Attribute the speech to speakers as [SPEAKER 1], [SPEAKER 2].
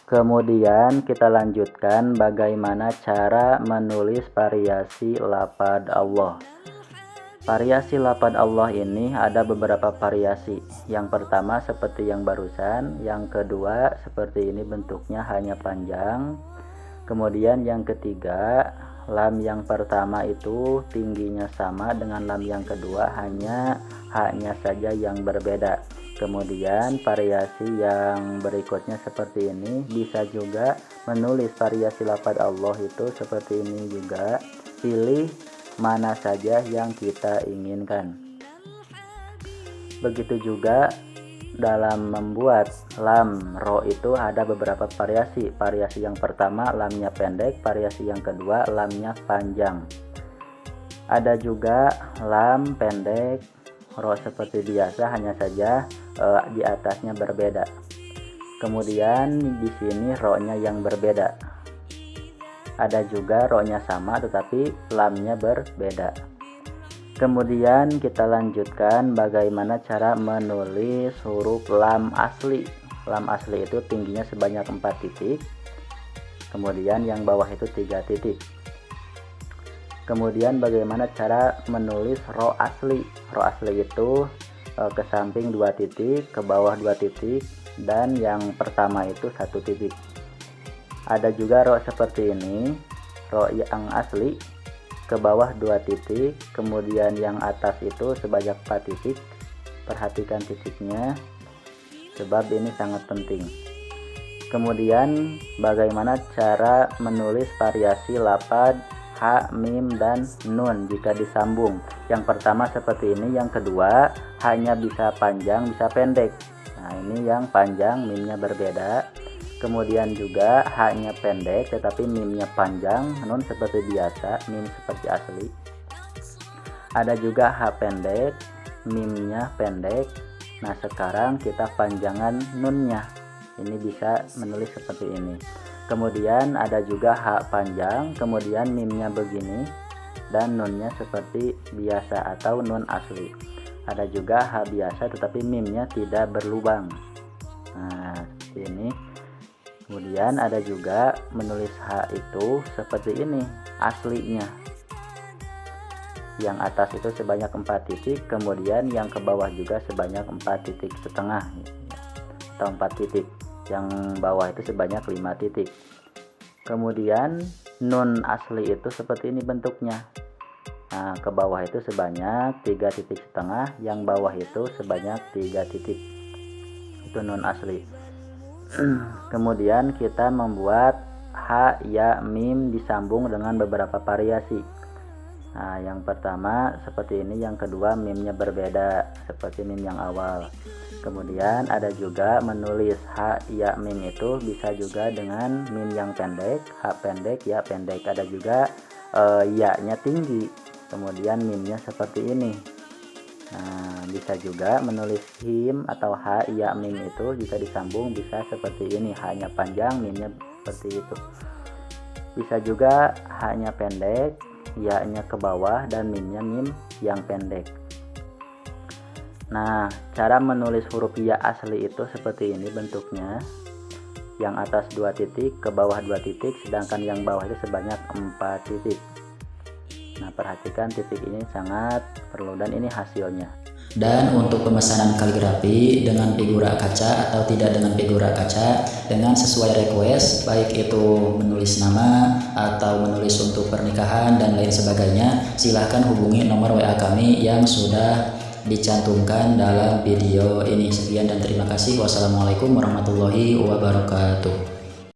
[SPEAKER 1] Kemudian kita lanjutkan bagaimana cara menulis variasi lafadz Allah. Variasi lafadz Allah ini ada beberapa variasi. Yang pertama seperti yang barusan, yang kedua seperti ini bentuknya hanya panjang. Kemudian yang ketiga, lam yang pertama itu tingginya sama dengan lam yang kedua, hanya haknya saja yang berbeda. Kemudian variasi yang berikutnya seperti ini, bisa juga menulis variasi lafadz Allah itu seperti ini juga, pilih mana saja yang kita inginkan. Begitu juga dalam membuat lam ro itu ada beberapa variasi. Variasi yang pertama lamnya pendek, variasi yang kedua lamnya panjang. Ada juga lam pendek ro seperti biasa, hanya saja di atasnya berbeda. Kemudian di sini ro-nya yang berbeda. Ada juga ro-nya sama tetapi lamnya berbeda. Kemudian kita lanjutkan bagaimana cara menulis huruf lam asli. Lam asli itu tingginya sebanyak 4 titik. Kemudian yang bawah itu 3 titik. Kemudian bagaimana cara menulis ro asli. Ro asli itu ke samping 2 titik, ke bawah 2 titik, dan yang pertama itu 1 titik. Ada juga ro seperti ini, ro yang asli ke bawah 2 titik, kemudian yang atas itu sebanyak 4 titik. Perhatikan titiknya sebab ini sangat penting. Kemudian bagaimana cara menulis variasi lafadz ha, mim, dan nun jika disambung. Yang pertama seperti ini, yang kedua hanya bisa panjang bisa pendek. Nah ini yang panjang, mimnya berbeda. Kemudian juga haknya pendek tetapi mimnya panjang, nun seperti biasa, mim seperti asli. Ada juga ha pendek, mimnya pendek. Nah sekarang kita panjangan nunnya, ini bisa menulis seperti ini. Kemudian ada juga hak panjang, kemudian mimnya begini, dan nunnya seperti biasa atau nun asli. Ada juga hak biasa tetapi mimnya tidak berlubang. Nah seperti ini. Kemudian ada juga menulis hak itu seperti ini, aslinya. Yang atas itu sebanyak 4 titik, kemudian yang ke bawah juga sebanyak 4,5 titik atau 4 titik. Yang bawah itu sebanyak 5 titik. Kemudian nun asli itu seperti ini bentuknya. Nah ke bawah itu sebanyak 3,5 titik, yang bawah itu sebanyak 3 titik. Itu nun asli. Kemudian kita membuat ha, ya, mim disambung dengan beberapa variasi. Nah yang pertama seperti ini, yang kedua mimnya berbeda seperti mim yang awal. Kemudian ada juga menulis ha, ya, mim itu bisa juga dengan mim yang pendek, ha pendek, ya pendek. Ada juga ya-nya tinggi, kemudian mimnya seperti ini. Nah bisa juga menulis him atau ha, ya, mim itu jika disambung bisa seperti ini, ha-nya panjang, mimnya seperti itu. Bisa juga ha-nya pendek, ya-nya ke bawah, dan mimnya mim yang pendek. Nah cara menulis huruf ya asli itu seperti ini bentuknya. Yang atas 2 titik, ke bawah 2 titik, sedangkan yang bawah itu sebanyak 4 titik. Nah perhatikan titik ini sangat perlu, dan ini hasilnya.
[SPEAKER 2] Dan untuk pemesanan kaligrafi dengan figura kaca atau tidak dengan figura kaca, dengan sesuai request, baik itu menulis nama atau menulis untuk pernikahan dan lain sebagainya, silahkan hubungi nomor WA kami yang sudah dicantumkan dalam video ini. Sekian dan terima kasih. Wassalamualaikum warahmatullahi wabarakatuh.